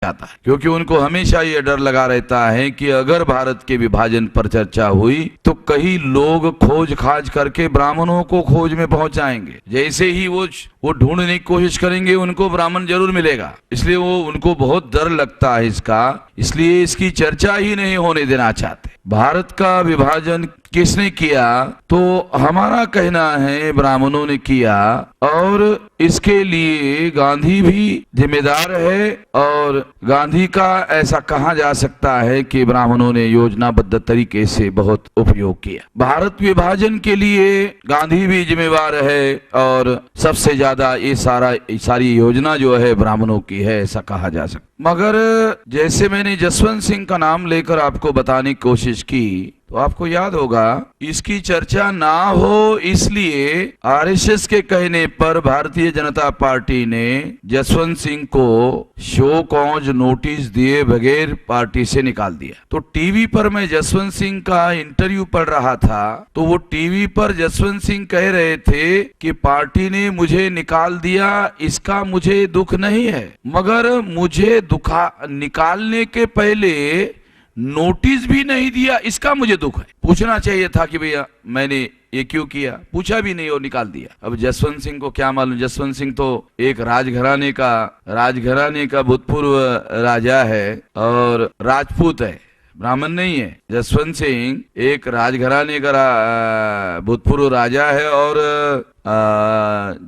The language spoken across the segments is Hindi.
आता है, क्योंकि उनको हमेशा ये डर लगा रहता है कि अगर भारत के विभाजन पर चर्चा हुई तो कई लोग खोज खाज करके ब्राह्मणों को खोज में पहुंचाएंगे। जैसे ही वो ढूंढने की कोशिश करेंगे उनको ब्राह्मण जरूर मिलेगा, इसलिए उनको बहुत डर लगता है इसका, इसलिए इसकी चर्चा ही नहीं होने देना चाहते। भारत का विभाजन किसने किया? तो हमारा कहना है ब्राह्मणों ने किया, और इसके लिए गांधी भी जिम्मेदार है। और गांधी का ऐसा कहा जा सकता है कि ब्राह्मणों ने योजनाबद्ध तरीके से बहुत उपयोग किया। भारत विभाजन के लिए गांधी भी जिम्मेवार है, और सबसे ज्यादा ये सारी योजना जो है ब्राह्मणों की है, ऐसा कहा जा सकता। मगर जैसे मैंने जसवंत सिंह का नाम लेकर आपको बताने की कोशिश की, तो आपको याद होगा इसकी चर्चा ना हो इसलिए आरएसएस के कहने पर भारतीय जनता पार्टी ने जसवंत सिंह को शो कॉज नोटिस दिए बगैर पार्टी से निकाल दिया। तो टीवी पर मैं जसवंत सिंह का इंटरव्यू पढ़ रहा था, तो वो टीवी पर जसवंत सिंह कह रहे थे कि पार्टी ने मुझे निकाल दिया, इसका मुझे दुख नहीं है, मगर मुझे निकालने के पहले नोटिस भी नहीं दिया, इसका मुझे दुख है। पूछना चाहिए था कि भैया मैंने ये क्यों किया, पूछा भी नहीं और निकाल दिया। अब जसवंत सिंह को क्या मालूम, जसवंत सिंह तो एक राजघराने का भूतपूर्व राजा है और राजपूत है, ब्राह्मण नहीं है। जसवंत सिंह एक राजघराने का भूतपूर्व राजा है और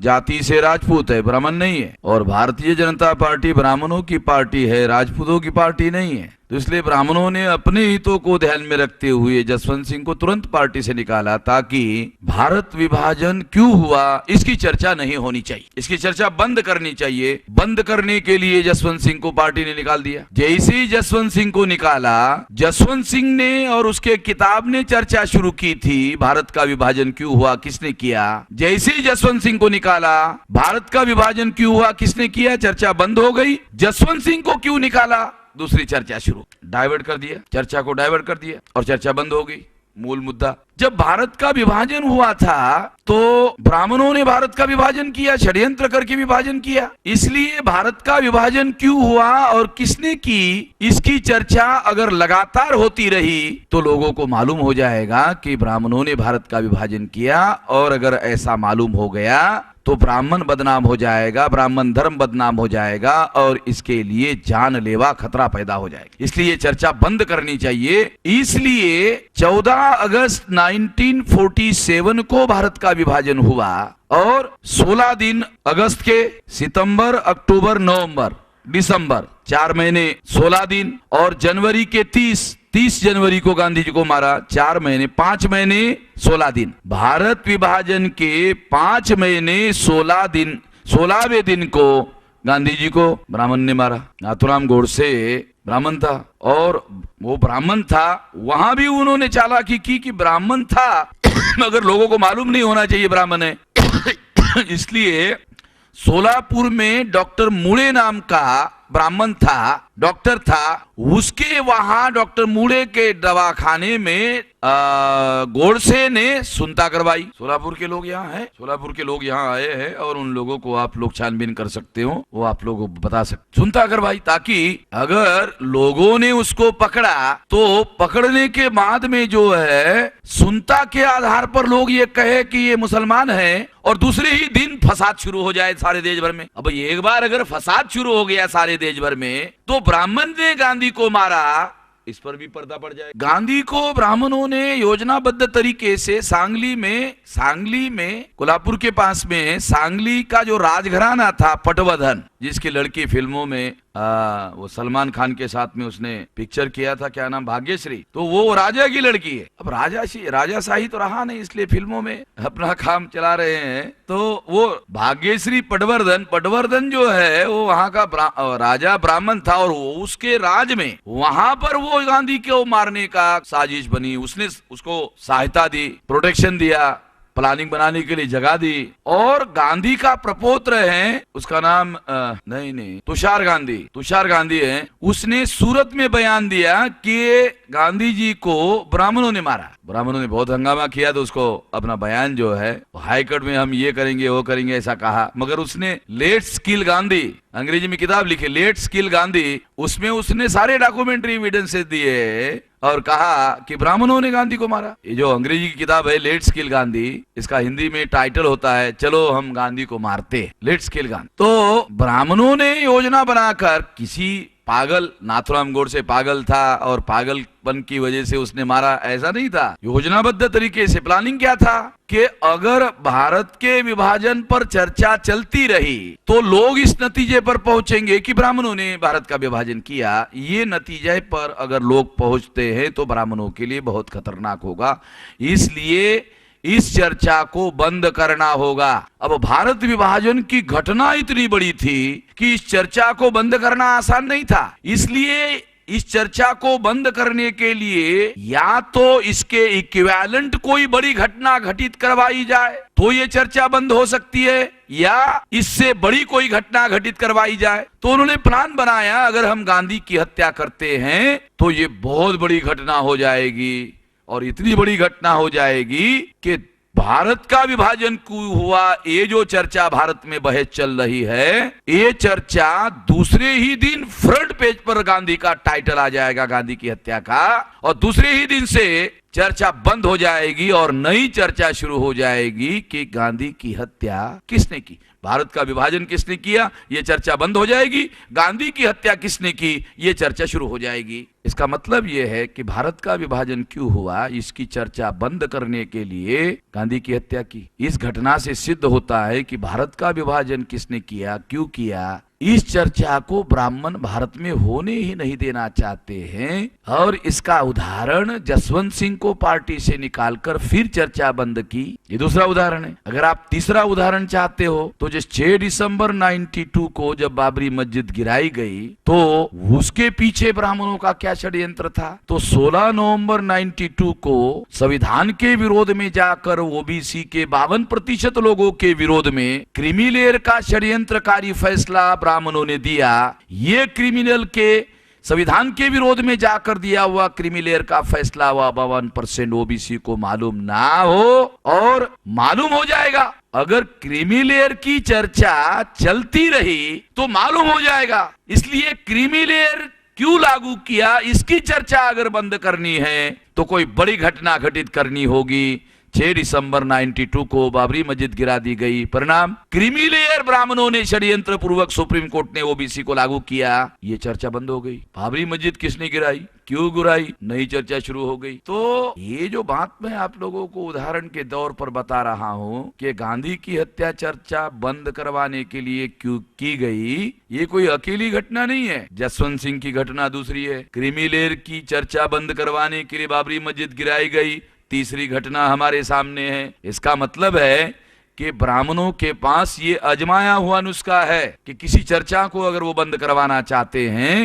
जाति से राजपूत है, ब्राह्मण नहीं है। और भारतीय जनता पार्टी ब्राह्मणों की पार्टी है, राजपूतों की पार्टी नहीं है। तो इसलिए ब्राह्मणों ने अपने हितों को ध्यान में रखते हुए जसवंत सिंह को तुरंत पार्टी से निकाला, ताकि भारत विभाजन क्यों हुआ इसकी चर्चा नहीं होनी चाहिए, इसकी चर्चा बंद करनी चाहिए। बंद करने के लिए जसवंत सिंह को पार्टी ने निकाल दिया। जैसे ही जसवंत सिंह को निकाला, जसवंत सिंह ने और उसके किताब ने चर्चा शुरू की थी भारत का विभाजन क्यों हुआ, किसने किया। जैसे ही जसवंत सिंह को निकाला, भारत का विभाजन क्यों हुआ, किसने किया, चर्चा बंद हो गई। जसवंत सिंह को क्यों निकाला, दूसरी चर्चा शुरू, डाइवर्ट कर दिया, चर्चा को डाइवर्ट कर दिया और चर्चा बंद हो गई। मूल मुद्दा, जब भारत का विभाजन हुआ था तो ब्राह्मणों ने भारत का विभाजन किया, षड्यंत्र करके विभाजन किया। इसलिए भारत का विभाजन क्यों हुआ और किसने की, इसकी चर्चा अगर लगातार होती रही तो लोगों को मालूम हो जाएगा कि ब्राह्मणों ने भारत का विभाजन किया। और अगर ऐसा मालूम हो गया तो ब्राह्मण बदनाम हो जाएगा, ब्राह्मण धर्म बदनाम हो जाएगा और इसके लिए जानलेवा खतरा पैदा हो जाएगा। इसलिए चर्चा बंद करनी चाहिए। इसलिए 14 अगस्त 1947 को भारत का विभाजन हुआ और 16 दिन अगस्त के, सितंबर, अक्टूबर, नवंबर, दिसंबर, 4 महीने 16 दिन, और जनवरी के 30 जनवरी को गांधी जी को मारा, 4 महीने 5 महीने 16 दिन। भारत विभाजन के 5 महीने 16 दिन, 16वें दिन को गांधी जी को ब्राह्मण ने मारा। नाथूराम गोडसे ब्राह्मण था, और वो ब्राह्मण था, वहां भी उन्होंने चालाकी की कि ब्राह्मण था मगर लोगों को मालूम नहीं होना चाहिए ब्राह्मण है। इसलिए सोलापुर में डॉक्टर मुड़े नाम का ब्राह्मण था, डॉक्टर था, उसके वहां डॉक्टर मुड़े के दवाखाने में गोडसे ने सुनता करवाई। सोलापुर के लोग यहाँ हैं, सोलापुर के लोग यहाँ आए हैं और उन लोगों को आप लोग छानबीन कर सकते हो, वो आप लोगों को बता सकते। सुनता करवाई ताकि अगर लोगों ने उसको पकड़ा तो पकड़ने के बाद में जो है सुनता के आधार पर लोग ये कहे कि ये मुसलमान है और दूसरे ही दिन फसाद शुरू हो जाए सारे देश भर में। अब एक बार अगर फसाद शुरू हो गया सारे देश भर में तो ब्राह्मण ने गांधी को मारा, इस पर भी पर्दा पड़ जाए। गांधी को ब्राह्मणों ने योजनाबद्ध तरीके से सांगली में कोल्हापुर के पास में सांगली का जो राजघराना था पटवर्धन, जिसकी लड़की फिल्मों में वो सलमान खान के साथ में उसने पिक्चर किया था, क्या नाम, भाग्यश्री, तो वो राजा की लड़की है। अब राजाशाही तो रहा नहीं, इसलिए फिल्मों में अपना काम चला रहे हैं। तो वो भाग्यश्री पटवर्धन जो है वो वहां का राजा ब्राह्मण था और उसके राज में वहां पर वो गांधी को मारने का साजिश बनी। उसने उसको सहायता दी, प्रोटेक्शन दिया, प्लानिंग बनाने के लिए जगह दी। और गांधी का प्रपोत्र है, उसका नाम तुषार गांधी है, उसने सूरत में बयान दिया कि गांधी जी को ब्राह्मणों ने मारा। ब्राह्मणों ने बहुत हंगामा किया तो उसको अपना बयान जो है हाईकोर्ट में हम ये करेंगे वो करेंगे ऐसा कहा, मगर उसने लेट्स किल गांधी, अंग्रेजी में किताब लिखी लेट्स किल गांधी, उसमें उसने सारे डॉक्यूमेंट्री एविडेंसेस दिए और कहा कि ब्राह्मणों ने गांधी को मारा। ये जो अंग्रेजी की किताब है लेट्स किल गांधी, इसका हिंदी में टाइटल होता है चलो हम गांधी को मारते, लेट्स किल गांधी। तो ब्राह्मणों ने योजना बनाकर, किसी पागल नाथुराम गोडसे पागल था और पागलपन की वजह से उसने मारा, ऐसा नहीं था। योजनाबद्ध तरीके से प्लानिंग क्या था कि अगर भारत के विभाजन पर चर्चा चलती रही तो लोग इस नतीजे पर पहुंचेंगे कि ब्राह्मणों ने भारत का विभाजन किया। ये नतीजे पर अगर लोग पहुंचते हैं तो ब्राह्मणों के लिए बहुत खतरनाक होगा, इसलिए इस चर्चा को बंद करना होगा। अब भारत विभाजन की घटना इतनी बड़ी थी कि इस चर्चा को बंद करना आसान नहीं था, इसलिए इस चर्चा को बंद करने के लिए या तो इसके इक्विवेलेंट कोई बड़ी घटना घटित करवाई जाए तो ये चर्चा बंद हो सकती है, या इससे बड़ी कोई घटना घटित करवाई जाए। तो उन्होंने प्लान बनाया, अगर हम गांधी की हत्या करते हैं तो ये बहुत बड़ी घटना हो जाएगी, और इतनी बड़ी घटना हो जाएगी कि भारत का विभाजन क्यों हुआ, ये जो चर्चा भारत में बहस चल रही है, ये चर्चा दूसरे ही दिन फ्रंट पेज पर गांधी का टाइटल आ जाएगा, गांधी की हत्या का, और दूसरे ही दिन से चर्चा बंद हो जाएगी और नई चर्चा शुरू हो जाएगी कि गांधी की हत्या किसने की, भारत का विभाजन किसने किया, ये चर्चा बंद हो जाएगी। गांधी की हत्या किसने की, ये चर्चा शुरू हो जाएगी। इसका मतलब यह है कि भारत का विभाजन क्यों हुआ, इसकी चर्चा बंद करने के लिए गांधी की हत्या की। इस घटना से सिद्ध होता है कि भारत का विभाजन किसने किया, क्यों किया, इस चर्चा को ब्राह्मण भारत में होने ही नहीं देना चाहते हैं। और इसका उदाहरण जसवंत सिंह को पार्टी से निकालकर फिर चर्चा बंद की, ये दूसरा उदाहरण है। अगर आप तीसरा उदाहरण चाहते हो तो जिस 6 दिसंबर 92 को जब बाबरी मस्जिद गिराई गई तो उसके पीछे ब्राह्मणों का क्या षड्यंत्र था। तो 16 नवंबर 92 को संविधान के विरोध में जाकर ओबीसी के 52% लोगों के विरोध में क्रीमी लेयर का षड्यंत्रकारी फैसला ब्राह्मणों ने दिया। ये क्रिमिनल के संविधान के विरोध में जाकर दिया हुआ क्रीमी लेयर का फैसला हुआ 52% ओबीसी को मालूम ना हो, और मालूम हो जाएगा। अगर क्रीमी लेयर की चर्चा चलती रही तो मालूम हो जाएगा, इसलिए क्रीमी लेयर क्यों लागू किया, इसकी चर्चा अगर बंद करनी है तो कोई बड़ी घटना घटित करनी होगी। 6 दिसंबर 92 को बाबरी मस्जिद गिरा दी गई, परिणाम क्रीमी लेयर ब्राह्मणों ने षड्यंत्र पूर्वक सुप्रीम कोर्ट ने ओबीसी को लागू किया, ये चर्चा बंद हो गई। बाबरी मस्जिद किसने गिराई, क्यों गिराई, नई चर्चा शुरू हो गई। तो ये जो बात मैं आप लोगों को उदाहरण के तौर पर बता रहा हूं कि गांधी की हत्या चर्चा बंद करवाने के लिए क्यों की गई, ये कोई अकेली घटना नहीं है। जसवंत सिंह की घटना दूसरी है, क्रीमी लेयर की चर्चा बंद करवाने के लिए बाबरी मस्जिद गिराई गई, तीसरी घटना हमारे सामने है। इसका मतलब है कि ब्राह्मणों के पास ये आजमाया हुआ नुस्खा है कि किसी चर्चा को अगर वो बंद करवाना चाहते हैं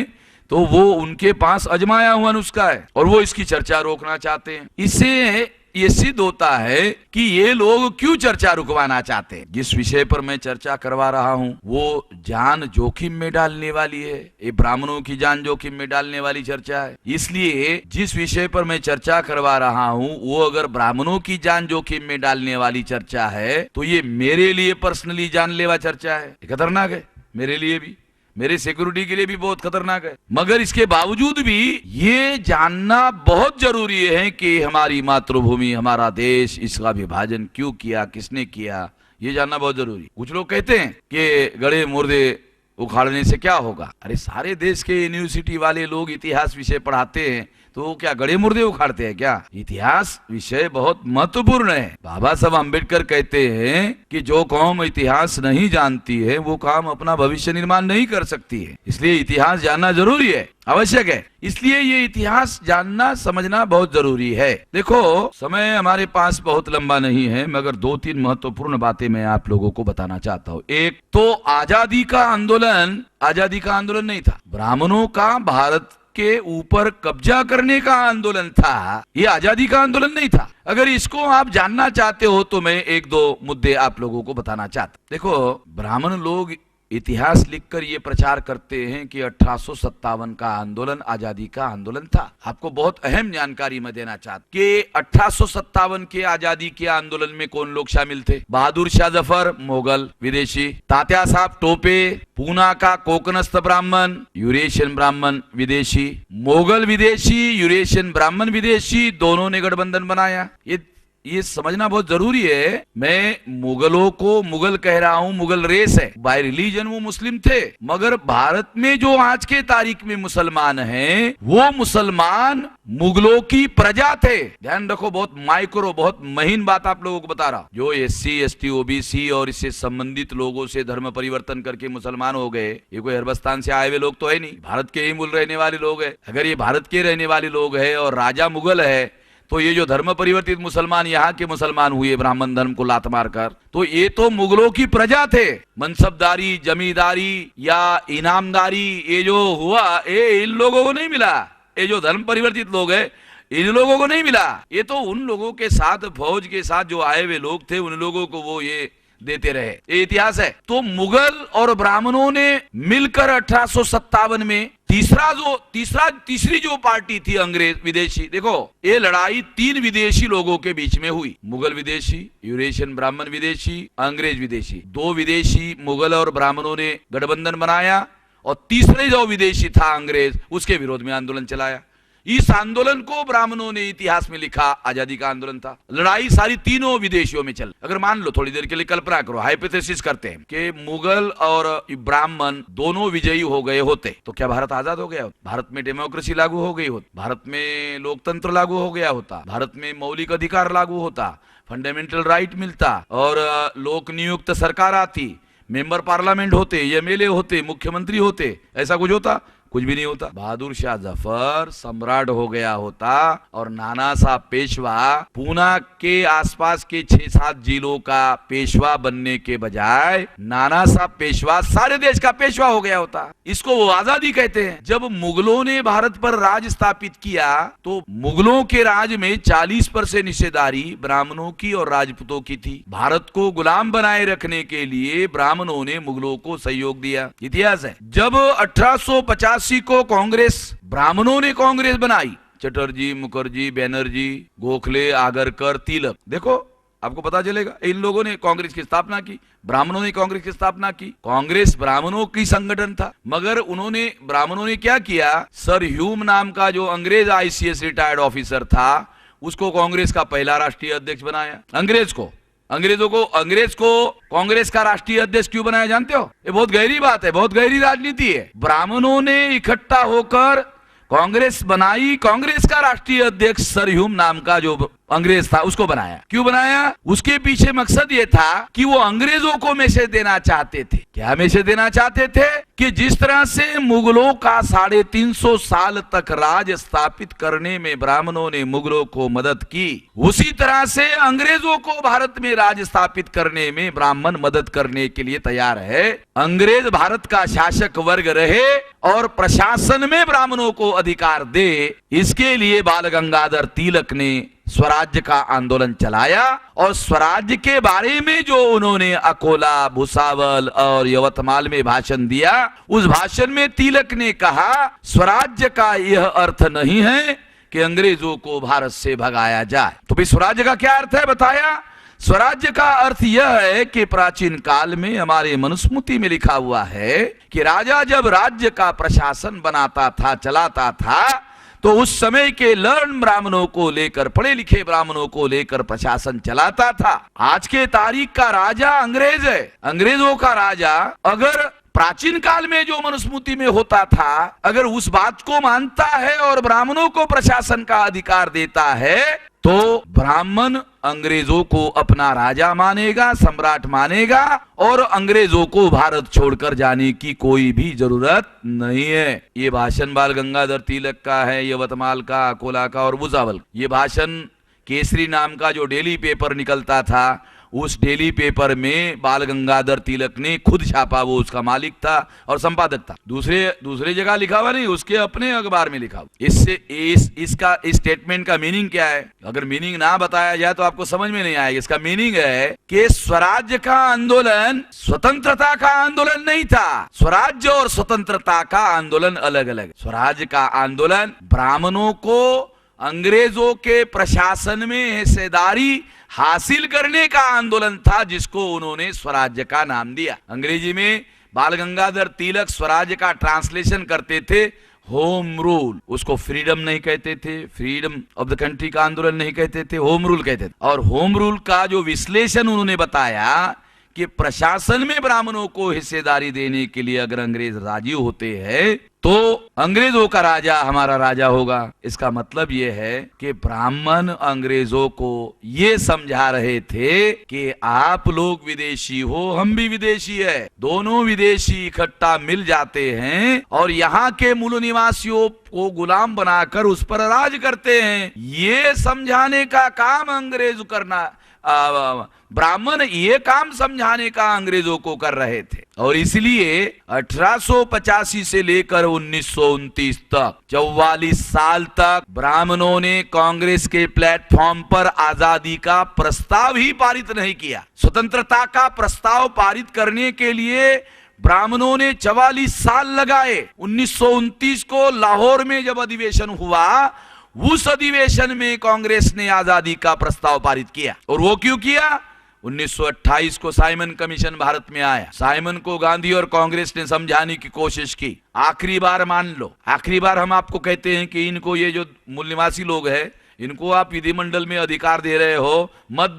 तो वो उनके पास आजमाया हुआ नुस्खा है और वो इसकी चर्चा रोकना चाहते हैं। इससे ये सिद्ध होता है कि ये लोग क्यों चर्चा रुकवाना चाहते हैं। जिस विषय पर मैं चर्चा करवा रहा हूँ वो जान जोखिम में डालने वाली है, ये ब्राह्मणों की जान जोखिम में डालने वाली चर्चा है। इसलिए जिस विषय पर मैं चर्चा करवा रहा हूँ वो अगर ब्राह्मणों की जान जोखिम में डालने वाली चर्चा है तो ये मेरे लिए पर्सनली जानलेवा चर्चा है, खतरनाक है, मेरे लिए भी, मेरे सिक्योरिटी के लिए भी बहुत खतरनाक है। मगर इसके बावजूद भी ये जानना बहुत जरूरी है कि हमारी मातृभूमि, हमारा देश, इसका विभाजन क्यों किया, किसने किया, ये जानना बहुत जरूरी। कुछ लोग कहते हैं कि गड़े मुर्दे उखाड़ने से क्या होगा। अरे सारे देश के यूनिवर्सिटी वाले लोग इतिहास विषय पढ़ाते हैं तो क्या गड़े मुर्दे उखाड़ते हैं क्या। इतिहास विषय बहुत महत्वपूर्ण है। बाबा साहब अम्बेडकर कहते हैं कि जो कौम इतिहास नहीं जानती है वो कौम अपना भविष्य निर्माण नहीं कर सकती है। इसलिए इतिहास जानना जरूरी है, आवश्यक है। इसलिए ये इतिहास जानना समझना बहुत जरूरी है। देखो समय हमारे पास बहुत लंबा नहीं है मगर 2-3 महत्वपूर्ण बातें मैं आप लोगों को बताना चाहता हूँ। एक तो आजादी का आंदोलन नहीं था, ब्राह्मणों का भारत के ऊपर कब्जा करने का आंदोलन था, ये आजादी का आंदोलन नहीं था। अगर इसको आप जानना चाहते हो तो मैं 1-2 मुद्दे आप लोगों को बताना चाहता। देखो ब्राह्मण लोग इतिहास लिखकर ये प्रचार करते हैं कि 1857 का आंदोलन आजादी का आंदोलन था। आपको बहुत अहम जानकारी मैं देना चाहता कि 1857 के आजादी के आंदोलन में कौन लोग शामिल थे? बहादुर शाह जफर मुगल विदेशी, तात्या साहब टोपे पूना का कोकनस्थ ब्राह्मण यूरेशियन ब्राह्मण विदेशी, मुगल विदेशी यूरेशियन ब्राह्मण विदेशी, दोनों ने गठबंधन बनाया। ये समझना बहुत जरूरी है। मैं मुगलों को मुगल कह रहा हूं, मुगल रेस है, बाय रिलीजन वो मुस्लिम थे, मगर भारत में जो आज के तारीख में मुसलमान हैं वो मुसलमान मुगलों की प्रजा थे। ध्यान रखो, बहुत माइक्रो, बहुत महीन बात आप लोगों को बता रहा। जो SC ST OBC और इससे संबंधित लोगों से धर्म परिवर्तन करके मुसलमान हो गए, ये कोई हिंदुस्तान से आए हुए लोग तो है नहीं, भारत के ही मूल रहने वाले लोग है। अगर ये भारत के रहने वाले लोग है और राजा मुगल है, तो ये जो धर्म परिवर्तित मुसलमान यहाँ के मुसलमान हुए ब्राह्मण धर्म को लात मारकर, तो ये तो मुगलों की प्रजा थे। मनसबदारी, जमींदारी या इनामदारी ये जो हुआ, ये इन लोगों को नहीं मिला। ये जो धर्म परिवर्तित लोग हैं इन लोगों को नहीं मिला। ये तो उन लोगों के साथ, फौज के साथ जो आए हुए लोग थे, उन लोगों को वो ये देते रहे। ये इतिहास है। तो मुगल और ब्राह्मणों ने मिलकर 1857 में तीसरी जो पार्टी थी अंग्रेज विदेशी, देखो ये लड़ाई 3 विदेशी लोगों के बीच में हुई। मुगल विदेशी, यूरेशियन ब्राह्मण विदेशी, अंग्रेज विदेशी। 2 विदेशी मुगल और ब्राह्मणों ने गठबंधन बनाया और तीसरे जो विदेशी था अंग्रेज, उसके विरोध में आंदोलन चलाया। इस आंदोलन को ब्राह्मणों ने इतिहास में लिखा आजादी का आंदोलन था। लड़ाई सारी तीनों विदेशियों में चल। अगर मान लो, थोड़ी देर के लिए कल्पना करो, हाइपोथेसिस करते हैं कि मुगल और ब्राह्मण दोनों विजयी हो गए होते, तो क्या भारत आजाद हो गया होता? भारत में डेमोक्रेसी लागू हो गई होती, भारत में लोकतंत्र लागू हो गया होता, भारत में मौलिक अधिकार लागू होता, फंडामेंटल राइट मिलता और लोक नियुक्त सरकार आती, मेंबर पार्लियामेंट होते, MLA होते, मुख्यमंत्री होते। ऐसा कुछ होता? कुछ भी नहीं होता। बहादुर शाह जफर सम्राट हो गया होता और नाना साहब पेशवा पूना के आसपास के 6-7 जिलों का पेशवा बनने के बजाय नाना साहब पेशवा सारे देश का पेशवा हो गया होता। इसको वो आजादी कहते हैं। जब मुगलों ने भारत पर राज स्थापित किया तो मुगलों के राज में 40% हिस्सेदारी ब्राह्मणों की और राजपूतों की थी। भारत को गुलाम बनाए रखने के लिए ब्राह्मणों ने मुगलों को सहयोग दिया। इतिहास है। जब 1850 को कांग्रेस, ब्राह्मणों ने कांग्रेस बनाई, चटर्जी, मुखर्जी, बैनर्जी, गोखले, आगरकर, तिलक, देखो आपको पता चलेगा। इन लोगों ने कांग्रेस की स्थापना की, ब्राह्मणों ने कांग्रेस की स्थापना की। कांग्रेस ब्राह्मणों की संगठन था, मगर ब्राह्मणों ने क्या किया, सर ह्यूम नाम का जो अंग्रेज ICS रिटायर्ड ऑफिसर था, उसको कांग्रेस का पहला राष्ट्रीय अध्यक्ष बनाया। अंग्रेज को कांग्रेस का राष्ट्रीय अध्यक्ष क्यों बनाया जानते हो? ये बहुत गहरी बात है, बहुत गहरी राजनीति है। ब्राह्मणों ने इकट्ठा होकर कांग्रेस बनाई, कांग्रेस का राष्ट्रीय अध्यक्ष सर ह्यूम नाम का जो अंग्रेज था उसको बनाया। क्यों बनाया? उसके पीछे मकसद ये था कि वो अंग्रेजों को मैसेज देना चाहते थे। क्या मैसेज देना चाहते थे? कि जिस तरह से मुगलों का 350 साल तक राज स्थापित करने में ब्राह्मणों ने मुगलों को मदद की, उसी तरह से अंग्रेजों को भारत में राज स्थापित करने में ब्राह्मण मदद करने के लिए तैयार है। अंग्रेज भारत का शासक वर्ग रहे और प्रशासन में ब्राह्मणों को अधिकार दे, इसके लिए बाल गंगाधर तिलक ने स्वराज्य का आंदोलन चलाया। और स्वराज्य के बारे में जो उन्होंने अकोला, भुसावल और यवतमाल में भाषण दिया, उस भाषण में तिलक ने कहा स्वराज्य का यह अर्थ नहीं है कि अंग्रेजों को भारत से भगाया जाए। तो भाई स्वराज्य का क्या अर्थ है बताया? स्वराज्य का अर्थ यह है कि प्राचीन काल में हमारे मनुस्मृति में लिखा हुआ है कि राजा जब राज्य का प्रशासन बनाता था, चलाता था, तो उस समय के लर्न ब्राह्मणों को लेकर, पढ़े लिखे ब्राह्मणों को लेकर प्रशासन चलाता था। आज के तारीख का राजा अंग्रेज है। अंग्रेजों का राजा अगर प्राचीन काल में जो मनुस्मृति में होता था, अगर उस बात को मानता है और ब्राह्मणों को प्रशासन का अधिकार देता है, तो ब्राह्मण अंग्रेजों को अपना राजा मानेगा, सम्राट मानेगा और अंग्रेजों को भारत छोड़कर जाने की कोई भी जरूरत नहीं है। ये भाषण बाल गंगाधर तिलक का है, यवतमाल का, अकोला का और भुसावल। ये भाषण केसरी नाम का जो डेली पेपर निकलता था उस डेली पेपर में बाल गंगाधर तिलक ने खुद छापा, वो उसका मालिक था और संपादक था। दूसरे जगह लिखा हुआ नहीं, उसके अपने अखबार में लिखा हुआ। इससे इस स्टेटमेंट का मीनिंग क्या है? अगर मीनिंग ना बताया जाए तो आपको समझ में नहीं आएगा। इसका मीनिंग है कि स्वराज्य का आंदोलन स्वतंत्रता का आंदोलन नहीं था। स्वराज्य और स्वतंत्रता का आंदोलन अलग अलग। स्वराज्य का आंदोलन ब्राह्मणों को अंग्रेजों के प्रशासन में हिस्सेदारी हासिल करने का आंदोलन था, जिसको उन्होंने स्वराज्य का नाम दिया। अंग्रेजी में बाल गंगाधर तिलक स्वराज्य का ट्रांसलेशन करते थे होम रूल। उसको फ्रीडम नहीं कहते थे, फ्रीडम ऑफ द कंट्री का आंदोलन नहीं कहते थे, होम रूल कहते थे। और होम रूल का जो विश्लेषण उन्होंने बताया कि प्रशासन में ब्राह्मणों को हिस्सेदारी देने के लिए अगर अंग्रेज राजी होते हैं तो अंग्रेजों का राजा हमारा राजा होगा। इसका मतलब यह है कि ब्राह्मण अंग्रेजों को ये समझा रहे थे कि आप लोग विदेशी हो, हम भी विदेशी है, दोनों विदेशी इकट्ठा मिल जाते हैं और यहाँ के मूल निवासियों को गुलाम बनाकर उस पर राज करते हैं। ये समझाने का काम अंग्रेज करना, ब्राह्मण ये काम समझाने का अंग्रेजों को कर रहे थे। और इसलिए 1885 से लेकर 1929 तक 44 साल तक ब्राह्मणों ने कांग्रेस के प्लेटफॉर्म पर आजादी का प्रस्ताव ही पारित नहीं किया। स्वतंत्रता का प्रस्ताव पारित करने के लिए ब्राह्मणों ने 44 साल लगाए। 1929 को लाहौर में जब अधिवेशन हुआ, उस अधिवेशन में कांग्रेस ने आजादी का प्रस्ताव पारित किया। और वो क्यों किया? 1928 को साइमन कमीशन भारत में आया। साइमन को गांधी और कांग्रेस ने समझाने की कोशिश की। आखिरी बार मान लो, आखिरी बार हम आपको कहते हैं कि इनको, ये जो मूल निवासी लोग हैं, इनको आप विधिमंडल में अधिकार दे रहे हो, मत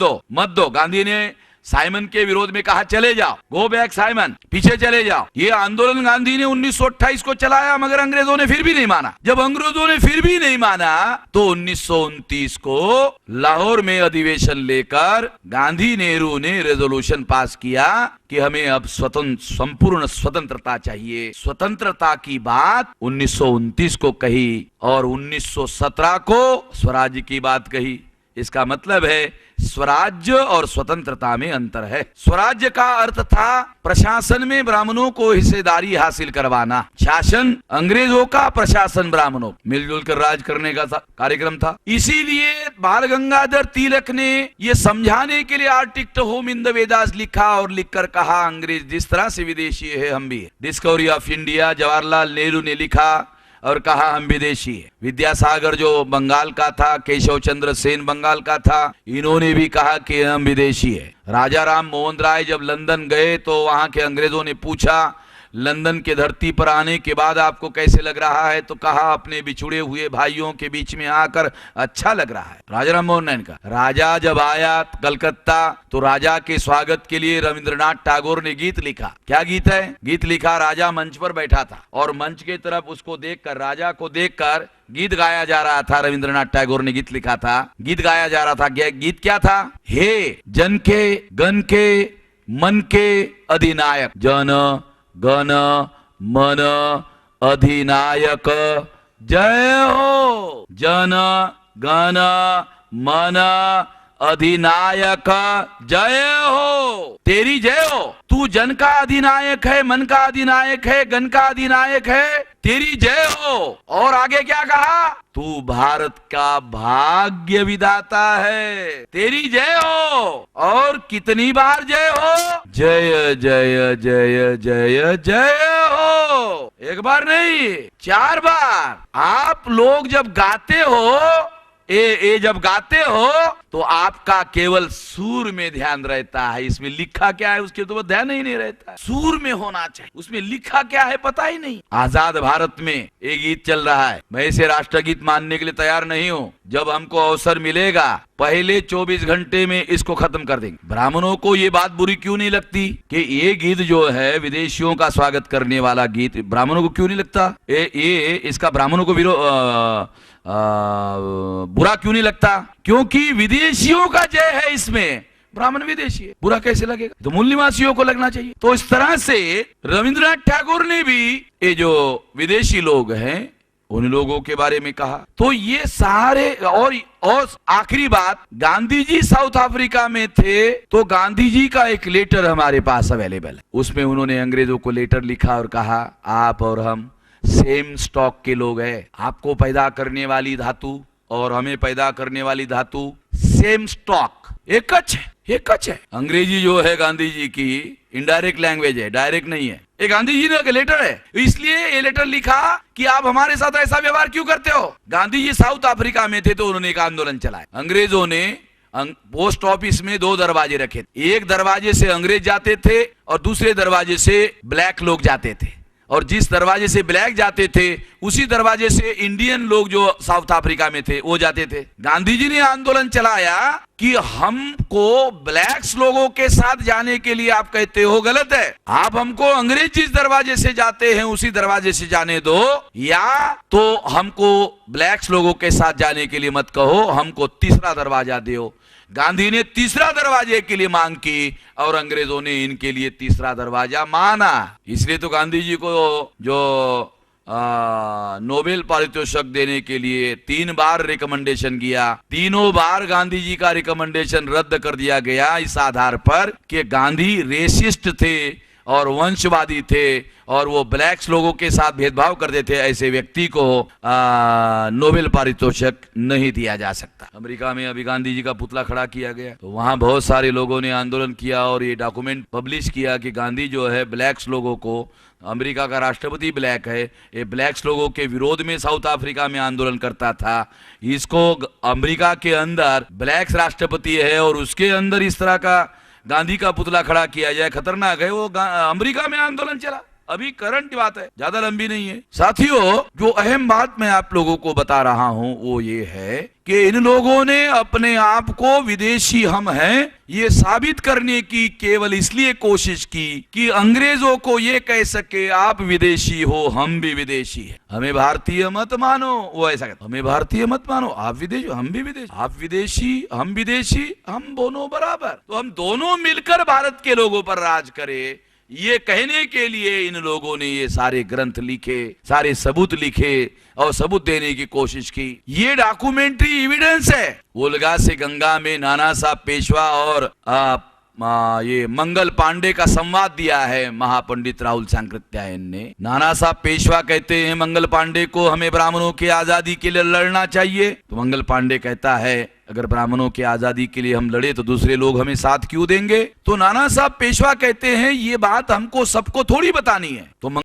दो। गांधी ने साइमन के विरोध में कहा चले जाओ, गो बैक साइमन, पीछे चले जाओ। ये आंदोलन गांधी ने 1928 को चलाया, मगर अंग्रेजों ने फिर भी नहीं माना। जब अंग्रेजों ने फिर भी नहीं माना तो 1929 को लाहौर में अधिवेशन लेकर गांधी नेहरू ने रेजोल्यूशन पास किया कि हमें अब संपूर्ण स्वतंत्रता चाहिए। स्वतंत्रता की बात 1929 को कही और 1917 को स्वराज्य की बात कही। इसका मतलब है स्वराज्य और स्वतंत्रता में अंतर है। स्वराज्य का अर्थ था प्रशासन में ब्राह्मणों को हिस्सेदारी हासिल करवाना। शासन अंग्रेजों का, प्रशासन ब्राह्मणों, मिलजुल कर राज करने का कार्यक्रम था। इसीलिए बाल गंगाधर तिलक ने यह समझाने के लिए article home in the Vedas लिखा और लिखकर कहा, अंग्रेज जिस तरह से विदेशी है हम भी है। Discovery of India Jawaharlal Nehru ने लिखा और कहा हम विदेशी है। विद्यासागर जो बंगाल का था, केशव चंद्र सेन बंगाल का था, इन्होंने भी कहा कि हम विदेशी है। राजा राम मोहन राय जब लंदन गए तो वहां के अंग्रेजों ने पूछा, लंदन के धरती पर आने के बाद आपको कैसे लग रहा है? तो कहा अपने बिछुड़े हुए भाइयों के बीच में आकर अच्छा लग रहा है। राजा राम मोहन राय का राजा जब आया कलकत्ता तो राजा के स्वागत के लिए रविंद्रनाथ टैगोर ने गीत लिखा। क्या गीत है? गीत लिखा, राजा मंच पर बैठा था और मंच के तरफ उसको देखकर, राजा को देखकर गीत गाया जा रहा था। रविंद्रनाथ टैगोर ने गीत लिखा था, गीत गाया जा रहा था। गीत क्या था? हे जन के गण के मन के अधिनायक, जन गण मन अधिनायक जय हो। जन गण मन अधिनायक जय हो, तेरी जय हो। तू जन का अधिनायक है, मन का अधिनायक है, गण का अधिनायक है, तेरी जय हो। और आगे क्या कहा? तू भारत का भाग्य विधाता है, तेरी जय हो। और कितनी बार जय हो? जय जय जय जय जय हो। एक बार नहीं, 4 बार। आप लोग जब गाते हो, जब गाते हो तो आपका केवल सुर में ध्यान रहता है। इसमें लिखा क्या है उसके तो ध्यान ही नहीं रहता है। सुर में होना चाहिए, उसमें लिखा क्या है पता ही नहीं। आजाद भारत में एक गीत चल रहा है, मैं इसे राष्ट्रगीत मानने के लिए तैयार नहीं हूँ। जब हमको अवसर मिलेगा पहले 24 घंटे में इसको खत्म कर देंगे। ब्राह्मणों को ये बात बुरी क्यों नहीं लगती कि ये गीत जो है विदेशियों का स्वागत करने वाला गीत, ब्राह्मणों को क्यों नहीं लगता? ये इसका ब्राह्मणों को बुरा क्यों नहीं लगता? क्योंकि विदेशियों का जय है इसमें, ब्राह्मण विदेशी है, बुरा कैसे लगेगा? तो मूल निवासियों को लगना चाहिए। तो इस तरह से रविंद्रनाथ टैगोर ने भी, ये जो विदेशी लोग हैं उन लोगों के बारे में कहा। तो ये सारे और आखिरी बात, गांधी जी साउथ अफ्रीका में थे तो गांधी जी का एक लेटर हमारे पास अवेलेबल है। उसमें उन्होंने अंग्रेजों को लेटर लिखा और कहा आप और हम सेम स्टॉक के लोग हैं, आपको पैदा करने वाली धातु और हमें पैदा करने वाली धातु सेम स्टॉक, एक है। अंग्रेजी जो है गांधी जी की इनडायरेक्ट लैंग्वेज है, डायरेक्ट नहीं है। ये गांधी जी का लेटर है, इसलिए ये लेटर लिखा कि आप हमारे साथ ऐसा व्यवहार क्यों करते हो। गांधी जी साउथ अफ्रीका में थे तो उन्होंने एक आंदोलन चलाया। अंग्रेजों ने पोस्ट ऑफिस में 2 दरवाजे रखे, एक दरवाजे से अंग्रेज जाते थे और दूसरे दरवाजे से ब्लैक लोग जाते थे, और जिस दरवाजे से ब्लैक जाते थे उसी दरवाजे से इंडियन लोग जो साउथ अफ्रीका में थे वो जाते थे। गांधी जी ने आंदोलन चलाया कि हमको ब्लैक्स लोगों के साथ जाने के लिए आप कहते हो गलत है, आप हमको अंग्रेज जिस दरवाजे से जाते हैं उसी दरवाजे से जाने दो, या तो हमको ब्लैक्स लोगों के साथ जाने के लिए मत कहो, हमको तीसरा दरवाजा दो। गांधी ने तीसरा दरवाजे के लिए मांग की और अंग्रेजों ने इनके लिए तीसरा दरवाजा माना। इसलिए तो गांधी जी को जो नोबेल पारितोषिक देने के लिए 3 बार रिकमेंडेशन किया, तीनों बार गांधी जी का रिकमेंडेशन रद्द कर दिया गया इस आधार पर कि गांधी रेसिस्ट थे और वंशवादी थे और वो ब्लैक्स लोगों के साथ भेदभाव करते थे। ऐसे व्यक्ति को नोबेल पारितोषिक नहीं दिया जा सकता। अमेरिका में अभी गांधी जी का पुतला खड़ा किया गया तो वहां बहुत सारे लोगों ने आंदोलन किया और ये डॉक्यूमेंट पब्लिश किया कि गांधी जो है ब्लैक्स लोगों को, अमेरिका का राष्ट्रपति ब्लैक है, ये ब्लैक्स लोगों के विरोध में साउथ अफ्रीका में आंदोलन करता था। इसको अमेरिका के अंदर ब्लैक्स राष्ट्रपति है और उसके अंदर इस तरह का गांधी का पुतला खड़ा किया जाए, खतरनाक है। वो अमेरिका में आंदोलन चला, अभी करंट बात है, ज्यादा लंबी नहीं है। साथियों, जो अहम बात मैं आप लोगों को बता रहा हूं वो ये है कि इन लोगों ने अपने आप को विदेशी हम हैं ये साबित करने की केवल इसलिए कोशिश की कि अंग्रेजों को ये कह सके आप विदेशी हो, हम भी विदेशी हैं, हमें भारतीय मत मानो। वो ऐसा कहते, हमें भारतीय मत मानो, आप विदेशी हम भी विदेशी, आप विदेशी हम दोनों बराबर, तो हम दोनों मिलकर भारत के लोगों पर राज करें, ये कहने के लिए इन लोगों ने ये सारे ग्रंथ लिखे, सारे सबूत लिखे और सबूत देने की कोशिश की। ये डॉक्यूमेंट्री एविडेंस है। वोल्गा से गंगा में नाना साहब पेशवा और ये मंगल पांडे का संवाद दिया है महापंडित राहुल सांकृत्यायन ने। नाना साहब पेशवा कहते हैं मंगल पांडे को हमें ब्राह्मणों की आजादी के लिए लड़ना चाहिए, तो मंगल पांडे कहता है अगर ब्राह्मणों की आजादी के लिए हम लड़े तो दूसरे लोग हमें साथ क्यों देंगे। तो नाना साहब पेशवा कहते हैं ये बात हमको सबको थोड़ी बतानी है। तो